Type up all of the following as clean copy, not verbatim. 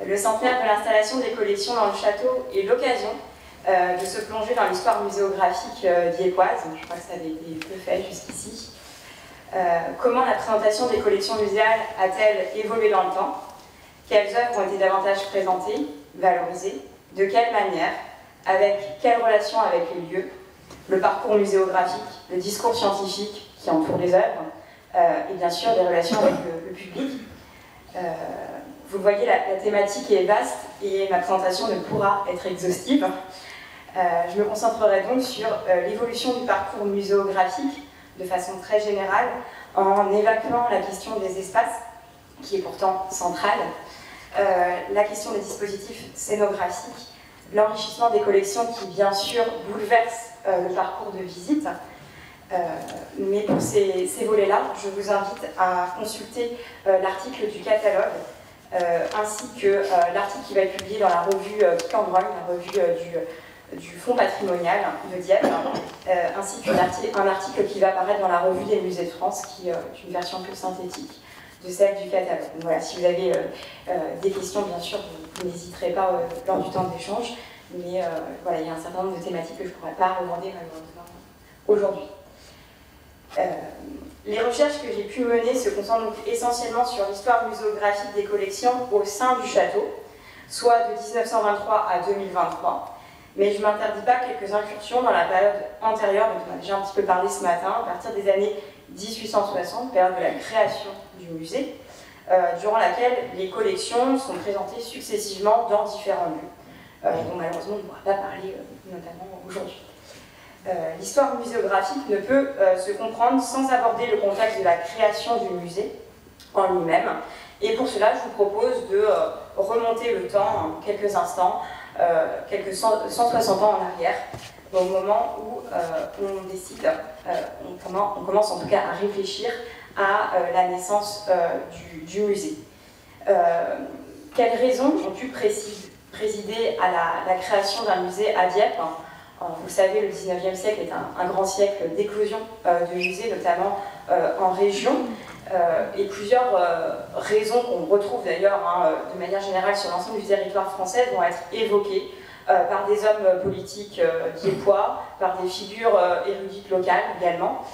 Le centenaire de l'installation des collections dans le château est l'occasion de se plonger dans l'histoire muséographique diepoise. Je crois que ça avait été peu fait jusqu'ici. Comment la présentation des collections muséales a-t-elle évolué dans le temps? Quelles œuvres ont été davantage présentées, valorisées? De quelle manière? Avec quelle relation avec les lieux? Le parcours muséographique, le discours scientifique qui entoure les œuvres, et bien sûr des relations avec le public. Vous le voyez, la thématique est vaste et ma présentation ne pourra être exhaustive. Je me concentrerai donc sur l'évolution du parcours muséographique de façon très générale, en évacuant la question des espaces, qui est pourtant centrale, la question des dispositifs scénographiques, l'enrichissement des collections qui, bien sûr, bouleverse le parcours de visite. Mais pour ces volets-là, je vous invite à consulter l'article du catalogue, ainsi que l'article qui va être publié dans la revue Cambrogne, la revue du Fonds patrimonial de Dieppe, ainsi qu'un article qui va apparaître dans la revue des musées de France, qui est une version plus synthétique de celle du catalogue. Donc voilà, si vous avez des questions, bien sûr, vous n'hésiterez pas lors du temps d'échange, mais voilà, il y a un certain nombre de thématiques que je ne pourrais pas aborder malheureusement aujourd'hui. Les recherches que j'ai pu mener se concentrent donc essentiellement sur l'histoire muséographique des collections au sein du château, soit de 1923 à 2023. Mais je ne m'interdis pas quelques incursions dans la période antérieure, dont on a déjà un petit peu parlé ce matin, à partir des années 1860, période de la création du musée, durant laquelle les collections sont présentées successivement dans différents lieux, dont malheureusement on ne pourra pas parler notamment aujourd'hui. L'histoire muséographique ne peut se comprendre sans aborder le contexte de la création du musée en lui-même. Et pour cela, je vous propose de remonter le temps en quelques instants, quelques 160 ans en arrière, au moment où on décide, on commence en tout cas à réfléchir à la naissance du musée. Quelles raisons ont pu présider à la création d'un musée à Dieppe? Vous le savez, le 19e siècle est un grand siècle d'éclosion de musées, notamment en région, et plusieurs raisons qu'on retrouve d'ailleurs de manière générale sur l'ensemble du territoire français vont être évoquées par des hommes politiques diepois, par des figures érudites locales également.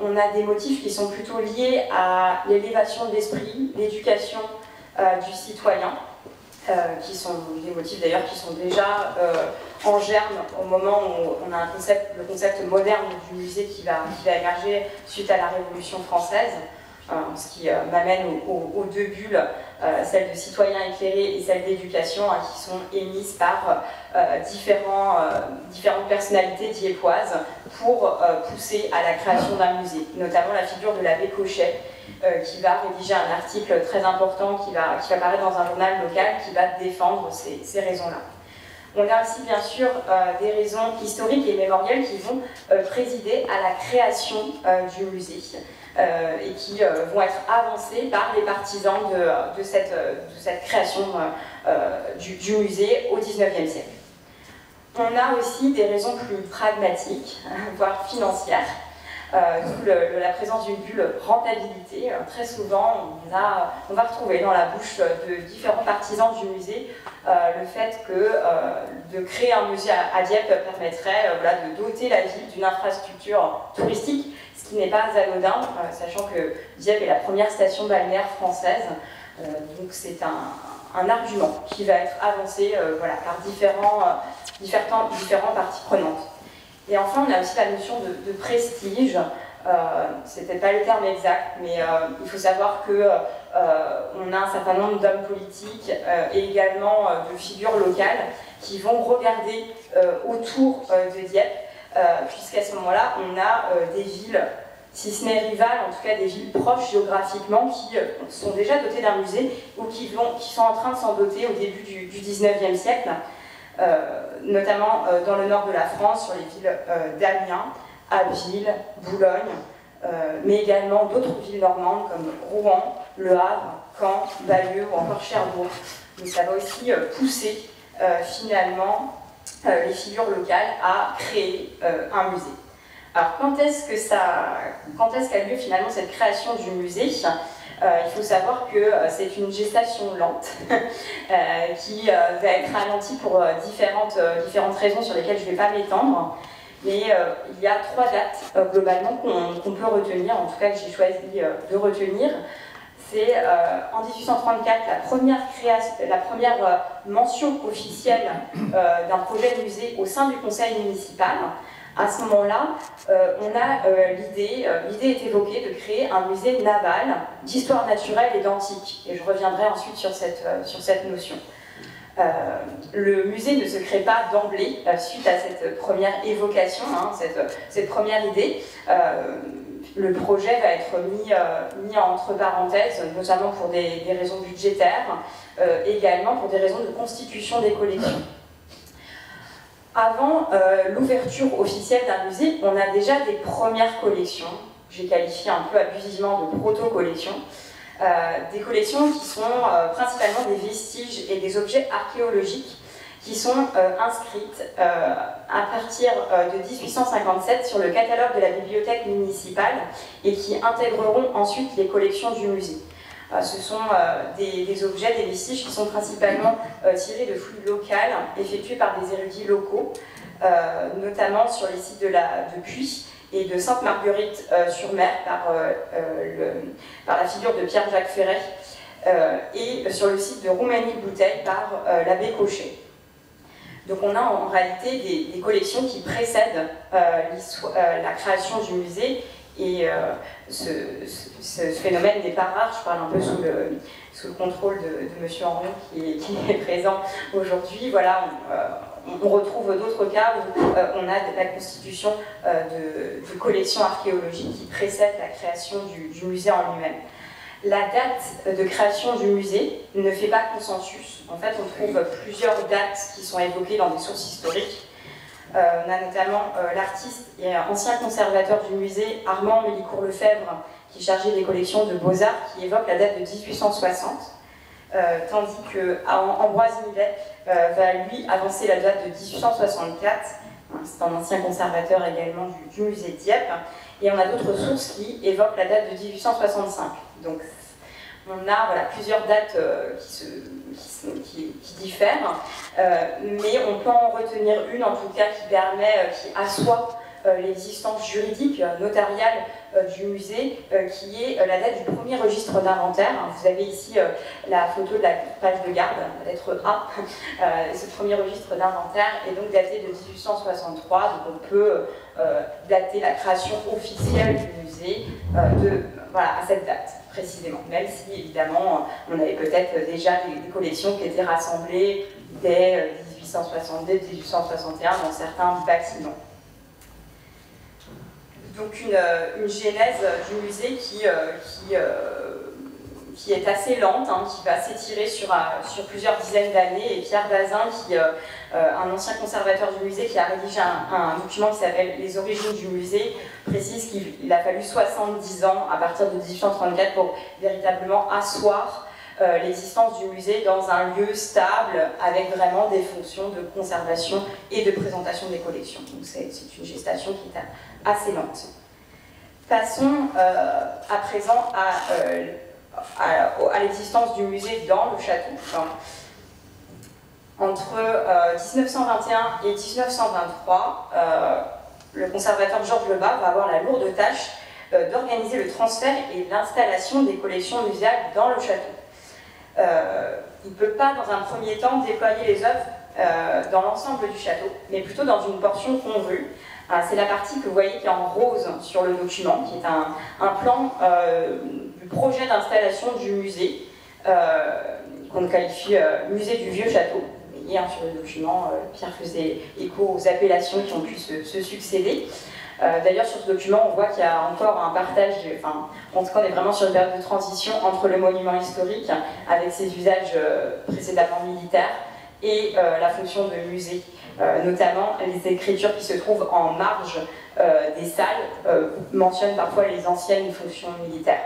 On a des motifs qui sont plutôt liés à l'élévation de l'esprit, l'éducation du citoyen, qui sont des motifs d'ailleurs qui sont déjà en germe au moment où on a le concept moderne du musée qui va émerger suite à la Révolution française, ce qui m'amène aux deux bulles, celle de citoyen éclairé et celle d'éducation, qui sont émises par différentes personnalités diepoises pour pousser à la création d'un musée, notamment la figure de l'abbé Cochet, qui va rédiger un article très important qui va apparaître dans un journal local qui va défendre ces raisons-là. On a aussi bien sûr des raisons historiques et mémorielles qui vont présider à la création du musée et qui vont être avancées par les partisans de cette création du musée au XIXe siècle. On a aussi des raisons plus pragmatiques, voire financières, d'où la présence d'une bulle rentabilité. Très souvent, on va retrouver dans la bouche de différents partisans du musée le fait que de créer un musée à Dieppe permettrait de doter la ville d'une infrastructure touristique, ce qui n'est pas anodin, sachant que Dieppe est la première station balnéaire française. Donc c'est un argument qui va être avancé par différentes parties prenantes. Et enfin, on a aussi la notion de prestige. C'est peut-être pas le terme exact, mais il faut savoir que on a un certain nombre d'hommes politiques et également de figures locales qui vont regarder autour de Dieppe, puisqu'à ce moment-là, on a des villes, si ce n'est rivales, en tout cas des villes proches géographiquement, qui sont déjà dotées d'un musée ou qui sont en train de s'en doter au début du XIXe siècle. Notamment dans le nord de la France, sur les villes d'Amiens, Abbeville, Boulogne, mais également d'autres villes normandes comme Rouen, Le Havre, Caen, Bayeux ou encore Cherbourg. Donc ça va aussi pousser finalement les figures locales à créer un musée. Alors quand est-ce qu'a lieu finalement cette création du musée? Il faut savoir que c'est une gestation lente qui va être ralentie pour différentes raisons sur lesquelles je ne vais pas m'étendre. Mais il y a 3 dates globalement qu'on peut retenir, en tout cas que j'ai choisi de retenir. C'est en 1834 la première mention officielle d'un projet de musée au sein du conseil municipal. À ce moment-là, l'idée est évoquée de créer un musée naval d'histoire naturelle et d'antique. Et je reviendrai ensuite sur cette notion. Le musée ne se crée pas d'emblée suite à cette première évocation, cette première idée. Le projet va être mis entre parenthèses, notamment pour des raisons budgétaires, également pour des raisons de constitution des collections. Avant l'ouverture officielle d'un musée, on a déjà des premières collections, j'ai qualifié un peu abusivement de proto-collections, des collections qui sont principalement des vestiges et des objets archéologiques qui sont inscrites à partir de 1857 sur le catalogue de la bibliothèque municipale et qui intégreront ensuite les collections du musée. Ce sont des objets, des vestiges qui sont principalement tirés de flux locaux, effectués par des érudits locaux, notamment sur les sites de Puy et de Sainte-Marguerite-sur-Mer par la figure de Pierre-Jacques Ferret, et sur le site de Roumanie-Bouteille par l'abbé Cochet. Donc on a en réalité des collections qui précèdent la création du musée, et ce phénomène n'est pas rare. Je parle un peu sous le contrôle de M. Henrion qui est présent aujourd'hui. Voilà, on retrouve d'autres cas où on a la constitution de collections archéologiques qui précèdent la création du musée en lui-même. La date de création du musée ne fait pas consensus. En fait, on trouve plusieurs dates qui sont évoquées dans des sources historiques. On a notamment l'artiste et ancien conservateur du musée, Armand Mélicourt-Lefebvre, qui est chargé des collections de beaux-arts, qui évoque la date de 1860, tandis que Ambroise Millet va lui avancer la date de 1864. C'est un ancien conservateur également du musée de Dieppe. Et on a d'autres sources qui évoquent la date de 1865. Donc on a plusieurs dates qui diffèrent, mais on peut en retenir une en tout cas qui assoit l'existence juridique, notariale du musée, qui est la date du premier registre d'inventaire. Vous avez ici la photo de la page de garde, la lettre A. Ce premier registre d'inventaire est donc daté de 1863, donc on peut dater la création officielle du musée à cette date précisément, même si évidemment on avait peut-être déjà des collections qui étaient rassemblées dès 1861 dans certains bâtiments. Donc une genèse du musée qui est assez lente, qui va s'étirer sur plusieurs dizaines d'années. Et Pierre Bazin, un ancien conservateur du musée qui a rédigé un document qui s'appelle « Les origines du musée », précise qu'il a fallu 70 ans à partir de 1834 pour véritablement asseoir l'existence du musée dans un lieu stable avec vraiment des fonctions de conservation et de présentation des collections. Donc c'est une gestation qui est assez lente. Passons à présent à l'existence du musée dans le château. Entre 1921 et 1923, le conservateur Georges Lebas va avoir la lourde tâche d'organiser le transfert et l'installation des collections muséales dans le château. Il ne peut pas, dans un premier temps, déployer les œuvres dans l'ensemble du château, mais plutôt dans une portion congrue. C'est la partie que vous voyez qui est en rose sur le document, qui est un plan du projet d'installation du musée, qu'on qualifie musée du vieux château. Vous voyez sur le document, Pierre faisait écho aux appellations qui ont pu se succéder. D'ailleurs, sur ce document, on voit qu'il y a encore un partage, en tout cas, on est vraiment sur une période de transition entre le monument historique, avec ses usages précédemment militaires, et la fonction de musée. Notamment, les écritures qui se trouvent en marge des salles mentionnent parfois les anciennes fonctions militaires.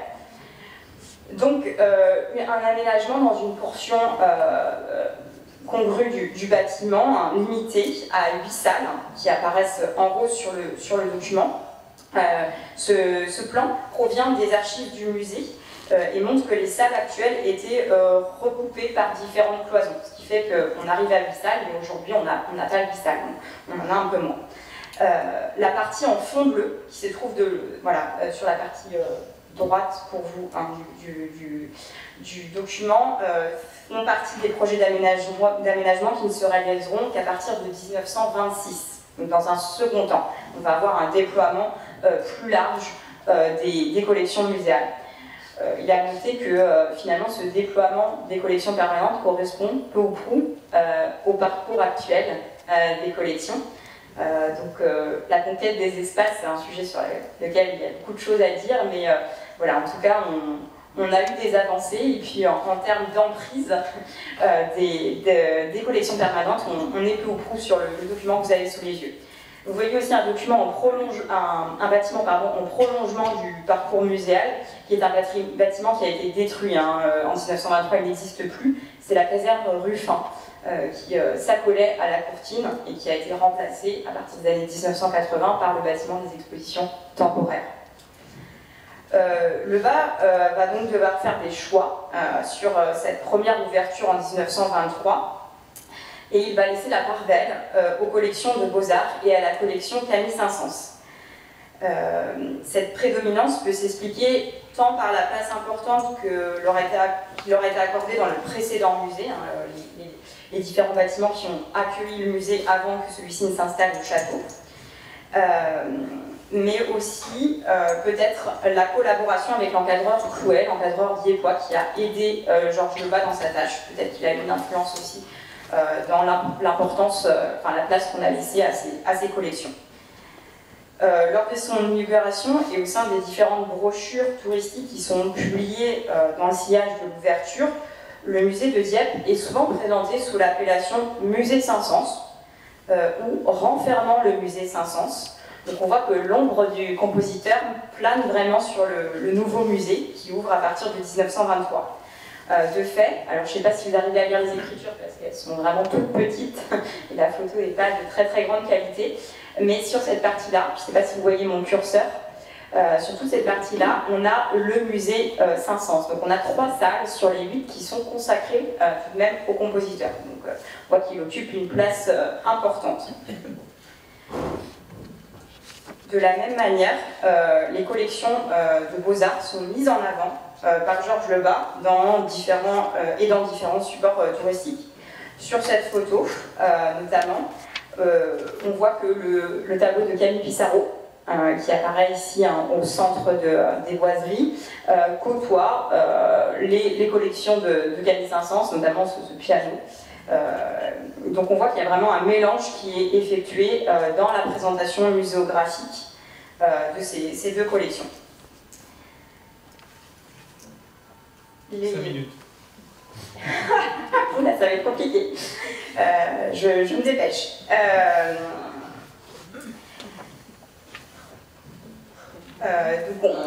Donc, un aménagement dans une portion congrue du bâtiment, limité à 8 salles qui apparaissent en rose sur le document. Ce plan provient des archives du musée et montre que les salles actuelles étaient recoupées par différentes cloisons, ce qui fait qu'on arrive à 8 salles, mais aujourd'hui on n'a pas 8 salles, on en a un peu moins. La partie en fond bleu, qui se trouve sur la partie droite pour vous hein, du document, font partie des projets d'aménagement qui ne se réaliseront qu'à partir de 1926. Donc dans un second temps, on va avoir un déploiement plus large des collections muséales. Il a noté que finalement ce déploiement des collections permanentes correspond peu ou prou au parcours actuel des collections. La conquête des espaces, c'est un sujet sur lequel il y a beaucoup de choses à dire, mais voilà, en tout cas, on a eu des avancées, et puis en termes d'emprise des collections permanentes, on est peu ou prou sur le document que vous avez sous les yeux. Vous voyez aussi un document un bâtiment en prolongement du parcours muséal, qui est un bâtiment qui a été détruit en 1923, il n'existe plus. C'est la caserne Ruffin, qui s'accolait à la courtine et qui a été remplacée à partir des années 1980 par le bâtiment des expositions temporaires. Le BAR va donc devoir faire des choix sur cette première ouverture en 1923. Et il va laisser la part belle aux collections de Beaux-Arts et à la collection Camille Saint-Saëns. Cette prédominance peut s'expliquer tant par la place importante qui leur a été accordée dans le précédent musée, les différents bâtiments qui ont accueilli le musée avant que celui-ci ne s'installe au château, mais aussi peut-être la collaboration avec l'encadreur Clouet, l'encadreur diepois, qui a aidé Georges Lebas dans sa tâche. Peut-être qu'il a eu une influence aussi dans l'importance, la place qu'on a laissée à ces collections. Lors de son inauguration et au sein des différentes brochures touristiques qui sont publiées dans le sillage de l'ouverture, le musée de Dieppe est souvent présenté sous l'appellation Musée Saint-Saëns ou renfermant le musée Saint-Saëns. Donc on voit que l'ombre du compositeur plane vraiment sur le nouveau musée qui ouvre à partir de 1923. De fait, alors je ne sais pas si vous arrivez à lire les écritures parce qu'elles sont vraiment toutes petites et la photo n'est pas de très très grande qualité, mais sur cette partie-là, je ne sais pas si vous voyez mon curseur, sur toute cette partie-là, on a le musée Saint-Saëns. Donc on a 3 salles sur les 8 qui sont consacrées tout de même au compositeur. Donc on voit qu'il occupe une place importante. De la même manière, les collections de Beaux-Arts sont mises en avant par Georges Lebas dans différents supports touristiques. Sur cette photo, notamment, on voit que le tableau de Camille Pissarro, qui apparaît ici au centre des boiseries, côtoie les collections de Camille Saint-Saëns, notamment ce piano. Donc on voit qu'il y a vraiment un mélange qui est effectué dans la présentation muséographique de ces deux collections. 5 minutes. Oula, ça va être compliqué. Je me dépêche.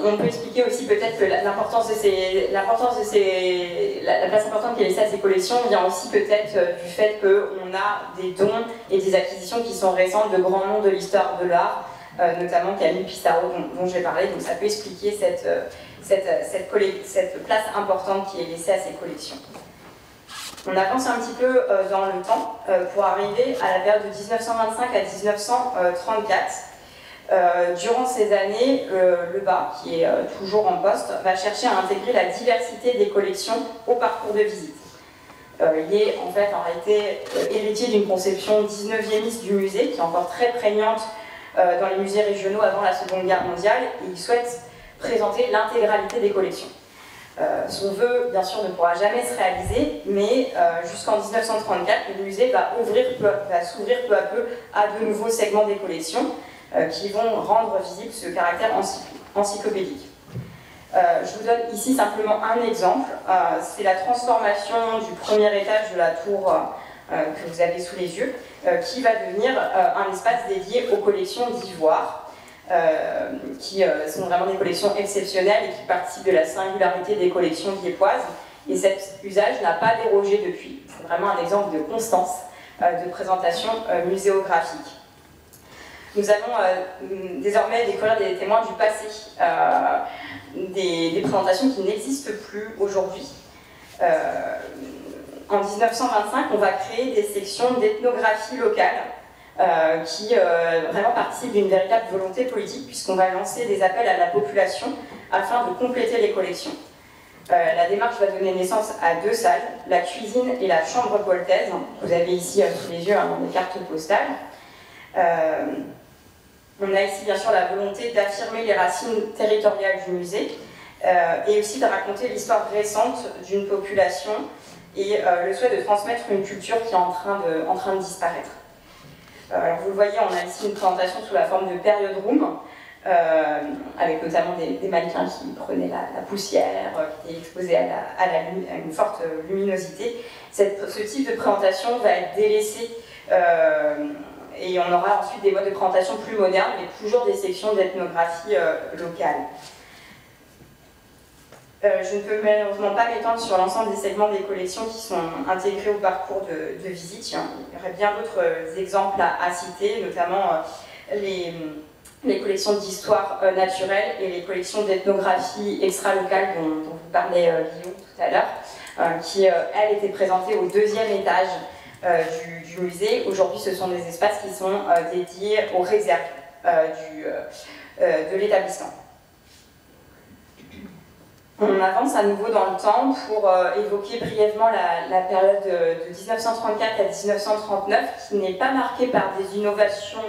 On peut expliquer aussi peut-être que la place importante qui est laissée à ces collections vient aussi peut-être du fait qu'on a des dons et des acquisitions qui sont récentes de grands noms de l'histoire de l'art, notamment Camille Pissarro dont j'ai parlé, donc ça peut expliquer cette place importante qui est laissée à ces collections. On avance un petit peu dans le temps pour arriver à la période de 1925 à 1934. Durant ces années, Lebas, qui est toujours en poste, va chercher à intégrer la diversité des collections au parcours de visite. Il est en fait en réalité héritier d'une conception 19e du musée qui est encore très prégnante dans les musées régionaux avant la Seconde Guerre mondiale, et il souhaite présenter l'intégralité des collections. Son vœu, bien sûr, ne pourra jamais se réaliser, mais jusqu'en 1934, le musée va s'ouvrir peu à peu à de nouveaux segments des collections qui vont rendre visible ce caractère encyclopédique. Je vous donne ici simplement un exemple. C'est la transformation du premier étage de la tour que vous avez sous les yeux, qui va devenir un espace dédié aux collections d'ivoire, qui sont vraiment des collections exceptionnelles et qui participent de la singularité des collections diepoises. Et cet usage n'a pas dérogé depuis. C'est vraiment un exemple de constance de présentation muséographique. nous allons désormais découvrir des témoins du passé, des présentations qui n'existent plus aujourd'hui. En 1925, on va créer des sections d'ethnographie locale qui vraiment participent d'une véritable volonté politique, puisqu'on va lancer des appels à la population afin de compléter les collections. La démarche va donner naissance à 2 salles, la cuisine et la chambre poltaise. Vous avez ici sous les yeux des cartes postales. On a ici bien sûr la volonté d'affirmer les racines territoriales du musée et aussi de raconter l'histoire récente d'une population et le souhait de transmettre une culture qui est en train de disparaître. Alors vous le voyez, on a ici une présentation sous la forme de période room, avec notamment des mannequins qui prenaient la poussière, qui étaient exposés à une forte luminosité. Ce type de présentation va être délaissé et on aura ensuite des modes de présentation plus modernes, mais toujours des sections d'ethnographie locale. Je ne peux malheureusement pas m'étendre sur l'ensemble des segments des collections qui sont intégrés au parcours de visite. Il y aurait bien d'autres exemples à citer, notamment les collections d'histoire naturelle et les collections d'ethnographie extra-locale dont vous parlait Guillaume tout à l'heure, qui, elles, étaient présentées au 2e étage du musée. Aujourd'hui, ce sont des espaces qui sont dédiés aux réserves de l'établissement. On avance à nouveau dans le temps pour évoquer brièvement la période de 1934 à 1939, qui n'est pas marquée par des innovations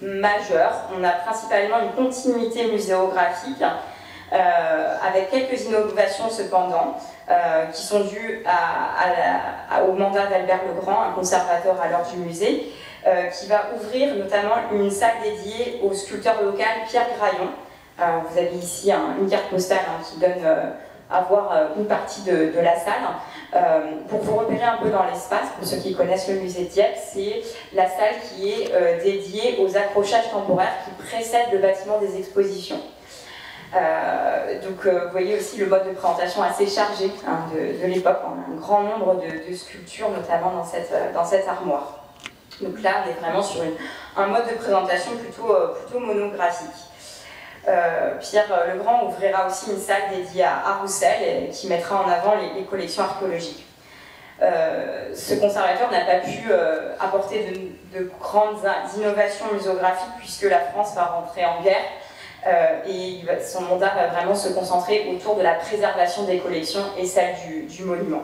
majeures. On a principalement une continuité muséographique, avec quelques innovations cependant, qui sont dues au mandat d'Albert Legrand, un conservateur alors du musée, qui va ouvrir notamment une salle dédiée au sculpteur local Pierre Graillon. Vous avez ici une carte postale qui donne à voir une partie de la salle. Pour vous repérer un peu dans l'espace, pour ceux qui connaissent le musée de Dieppe, c'est la salle qui est dédiée aux accrochages temporaires qui précèdent le bâtiment des expositions. Donc vous voyez aussi le mode de présentation assez chargé de l'époque. On a un grand nombre de sculptures, notamment dans cette armoire. Donc là, on est vraiment sur un mode de présentation plutôt monographique. Pierre Legrand ouvrira aussi une salle dédiée à Roussel qui mettra en avant les collections archéologiques. Ce conservateur n'a pas pu apporter de grandes innovations muséographiques puisque la France va rentrer en guerre et son mandat va vraiment se concentrer autour de la préservation des collections et celle du monument.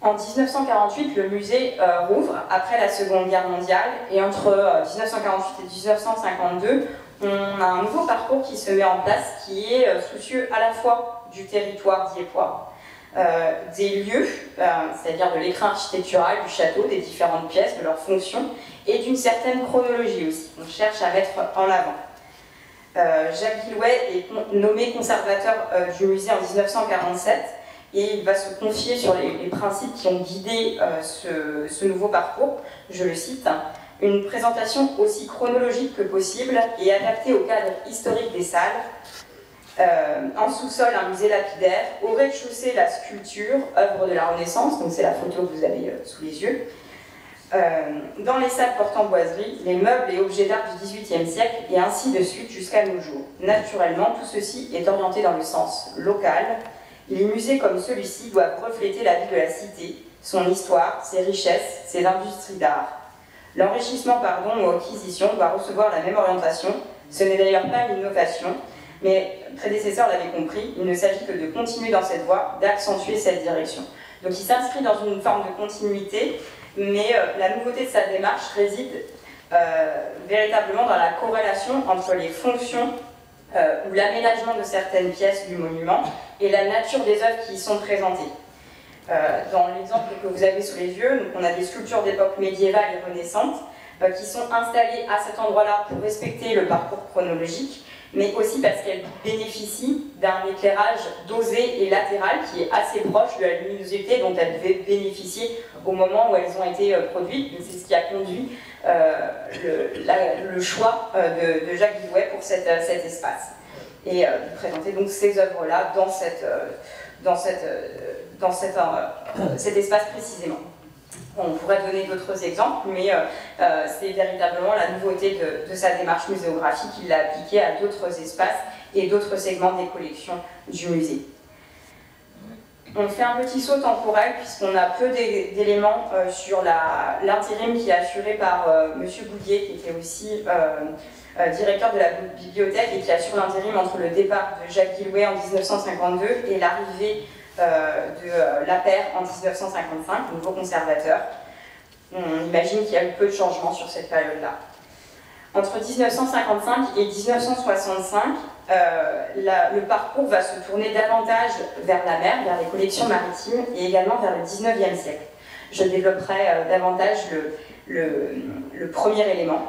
En 1948, le musée rouvre après la Seconde Guerre mondiale et entre 1948 et 1952, on a un nouveau parcours qui se met en place qui est soucieux à la fois du territoire diepois, des lieux, c'est-à-dire de l'écrin architectural du château, des différentes pièces, de leurs fonctions et d'une certaine chronologie aussi. On cherche à mettre en avant. Jacques Guillouet est nommé conservateur du musée en 1947. Et il va se confier sur les principes qui ont guidé ce nouveau parcours. Je le cite, « Une présentation aussi chronologique que possible et adaptée au cadre historique des salles. En sous-sol, un musée lapidaire. Au rez-de-chaussée, la sculpture, œuvre de la Renaissance. » Donc c'est la photo que vous avez sous les yeux. Dans les salles portant boiserie, les meubles et objets d'art du XVIIIe siècle, et ainsi de suite jusqu'à nos jours. Naturellement, tout ceci est orienté dans le sens local. Les musées comme celui-ci doivent refléter la vie de la cité, son histoire, ses richesses, ses industries d'art. L'enrichissement par don ou acquisition doit recevoir la même orientation. Ce n'est d'ailleurs pas une innovation, mais le prédécesseur l'avait compris, il ne s'agit que de continuer dans cette voie, d'accentuer cette direction. Donc il s'inscrit dans une forme de continuité, mais la nouveauté de sa démarche réside véritablement dans la corrélation entre les fonctions ou l'aménagement de certaines pièces du monument et la nature des œuvres qui y sont présentées. Dans l'exemple que vous avez sous les yeux, donc on a des sculptures d'époque médiévale et renaissante qui sont installées à cet endroit-là pour respecter le parcours chronologique, mais aussi parce qu'elles bénéficient d'un éclairage dosé et latéral qui est assez proche de la luminosité dont elles devaient bénéficier au moment où elles ont été produites. C'est ce qui a conduit le choix de Jacques Guillouet pour cet espace. Et de présenter donc ces œuvres-là dans cet espace précisément. On pourrait donner d'autres exemples, mais c'est véritablement la nouveauté de sa démarche muséographique. Il l'a appliquée à d'autres espaces et d'autres segments des collections du musée. On fait un petit saut temporel puisqu'on a peu d'éléments sur l'intérim qui est assuré par M. Boudier, qui était aussi directeur de la bibliothèque et qui assure l'intérim entre le départ de Jacques Guillouet en 1952 et l'arrivée de Lapeyre en 1955, nouveau conservateur. On imagine qu'il y a eu peu de changements sur cette période-là. Entre 1955 et 1965, le parcours va se tourner davantage vers la mer, vers les collections maritimes et également vers le 19e siècle. Je développerai davantage le premier élément,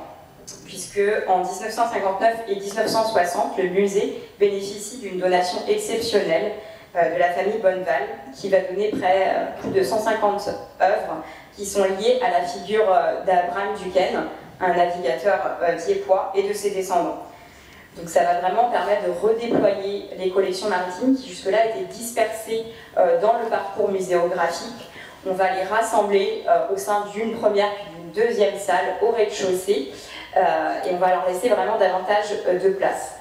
puisque en 1959 et 1960, le musée bénéficie d'une donation exceptionnelle de la famille Bonneval, qui va donner plus de 150 œuvres qui sont liées à la figure d'Abraham Duquesne, un navigateur diepois, et de ses descendants. Donc ça va vraiment permettre de redéployer les collections maritimes qui jusque-là étaient dispersées dans le parcours muséographique. On va les rassembler au sein d'une première puis d'une deuxième salle au rez-de-chaussée et on va leur laisser vraiment davantage de place.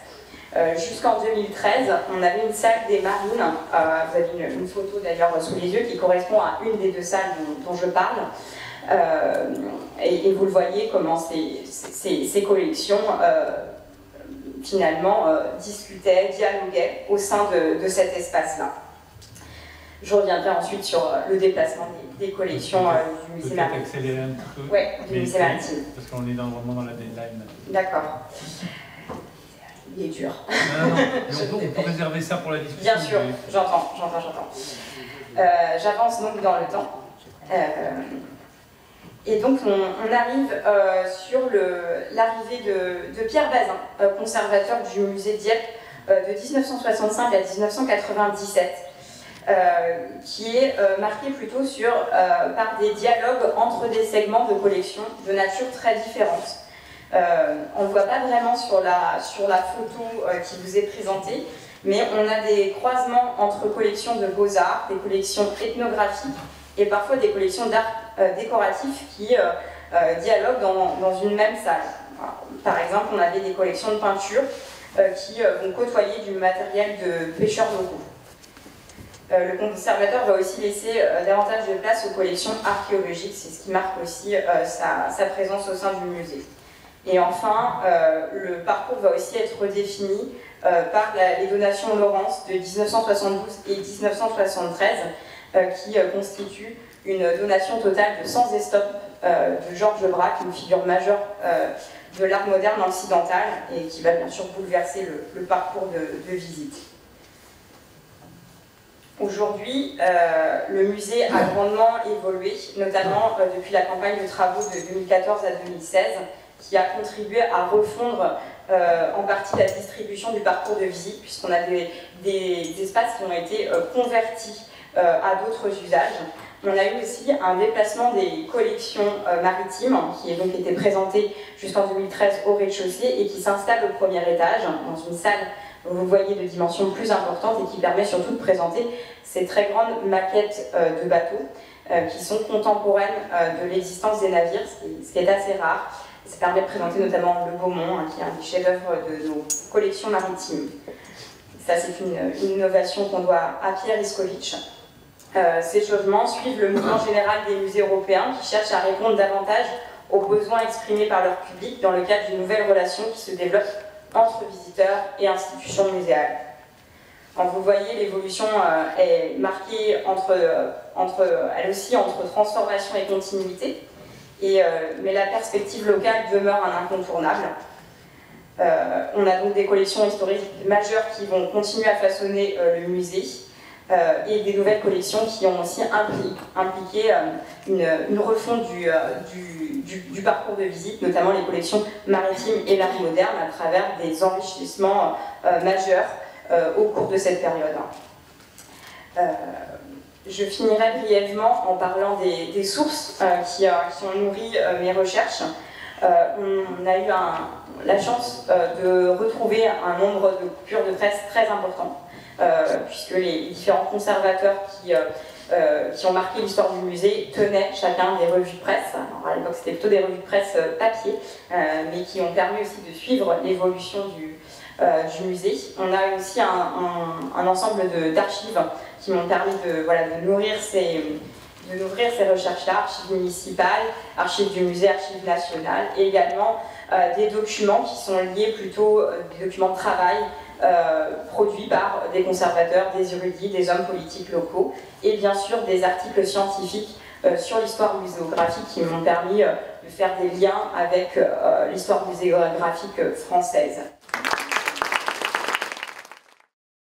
Jusqu'en 2013, on avait une salle des marines, vous avez une photo d'ailleurs sous les yeux qui correspond à une des deux salles dont je parle, et vous le voyez comment ces collections finalement discutaient, dialoguaient au sein de cet espace-là. Je reviendrai ensuite sur le déplacement des collections du musée maritime. Accélérer un petit peu. Oui, du musée maritime. Parce qu'on est vraiment dans la deadline. D'accord. Il est dur. Non. On peut réserver ça pour la discussion. Bien sûr, j'entends. J'avance donc dans le temps. Et donc on arrive sur l'arrivée de Pierre Bazin, conservateur du musée Dieppe de 1965 à 1997, qui est marqué plutôt par des dialogues entre des segments de collection de nature très différente. On ne voit pas vraiment sur la photo qui vous est présentée, mais on a des croisements entre collections de beaux-arts, des collections ethnographiques et parfois des collections d'art décoratif qui dialoguent dans une même salle. Par exemple, on avait des collections de peinture qui vont côtoyer du matériel de pêcheurs locaux. Le conservateur va aussi laisser davantage de place aux collections archéologiques, c'est ce qui marque aussi sa présence au sein du musée. Et enfin, le parcours va aussi être redéfini par les donations Laurence de 1972 et 1973 qui constituent une donation totale de 100 estompes de Georges Braque, une figure majeure de l'art moderne occidental et qui va bien sûr bouleverser le parcours de visite. Aujourd'hui, le musée a grandement évolué, notamment depuis la campagne de travaux de 2014 à 2016, qui a contribué à refondre en partie la distribution du parcours de visite, puisqu'on a des espaces qui ont été convertis à d'autres usages. On a eu aussi un déplacement des collections maritimes, qui a donc été présenté jusqu'en 2013 au rez-de-chaussée et qui s'installe au premier étage, dans une salle, vous voyez, de dimensions plus importantes et qui permet surtout de présenter ces très grandes maquettes de bateaux qui sont contemporaines de l'existence des navires, ce qui est assez rare. Ça permet de présenter notamment le Beaumont, qui est un des chefs-d'œuvre de nos collections maritimes. Ça, c'est une innovation qu'on doit à Pierre Iskovic. Ces changements suivent le mouvement général des musées européens qui cherchent à répondre davantage aux besoins exprimés par leur public dans le cadre d'une nouvelle relation qui se développe entre visiteurs et institutions muséales. Quand vous voyez, l'évolution est marquée elle aussi entre transformation et continuité, mais la perspective locale demeure un incontournable. On a donc des collections historiques majeures qui vont continuer à façonner le musée, et des nouvelles collections qui ont aussi impliqué une refonte du parcours de visite, notamment les collections maritimes et l'art moderne, à travers des enrichissements majeurs au cours de cette période. Je finirai brièvement en parlant des sources qui ont nourri mes recherches. On a eu la chance de retrouver un nombre de coupures de presse très important, puisque les différents conservateurs qui qui ont marqué l'histoire du musée tenaient chacun des revues de presse. Alors, à l'époque, c'était plutôt des revues de presse papier, mais qui ont permis aussi de suivre l'évolution du musée. On a aussi un ensemble d'archives qui m'ont permis de nourrir ces recherches-là, archives municipales, archives du musée, archives nationales, et également des documents qui sont liés plutôt, des documents de travail produits par des conservateurs, des érudits, des hommes politiques locaux, et bien sûr des articles scientifiques sur l'histoire muséographique qui m'ont permis de faire des liens avec l'histoire muséographique française.